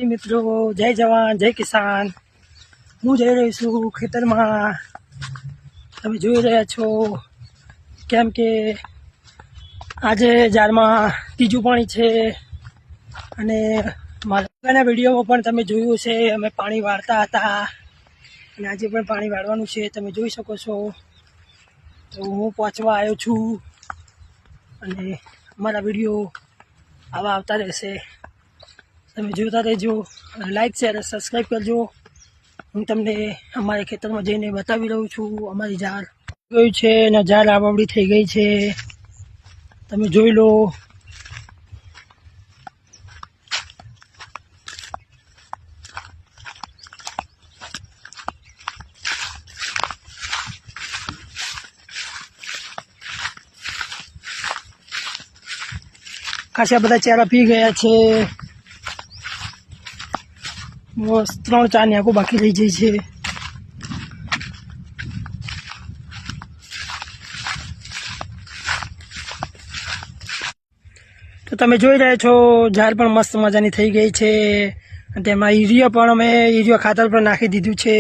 મિત્રો, જય જવાન જય કિસાન। હું જઈ રહી છું ખેતરમાં। તમે જોઈ રહ્યા છો કેમ કે આજે ઝાડમાં ત્રીજું પાણી છે અને મારા વિડીયોમાં પણ તમે જોયું છે અમે પાણી વાળતા હતા અને આજે પણ પાણી વાળવાનું છે। તમે જોઈ શકો છો। તો હું પહોંચવા આવ્યો છું અને અમારા વિડીયો આવા આવતા રહેશે। તમે જોતા રહેજો અને લાઈક શેર અને સબસ્ક્રાઈબ કરજો। હું તમને અમારા ખેતરમાં જઈને બતાવી રહ્યો છું। અમારી ઝાડ ગયું છે અને ઝાડ આવવડી થઈ ગઈ છે, તમે જોઈ લો। ખાસા બધા ચારા પી ગયા છે, 3-4 નેકો બાકી રહી જાય છે। તો તમે જોઈ રહ્યા છો ઝાડ પણ મસ્ત મજાની થઈ ગઈ છે અને તેમાં યુરિયા પણ અમે ખાતર પણ નાખી દીધું છે।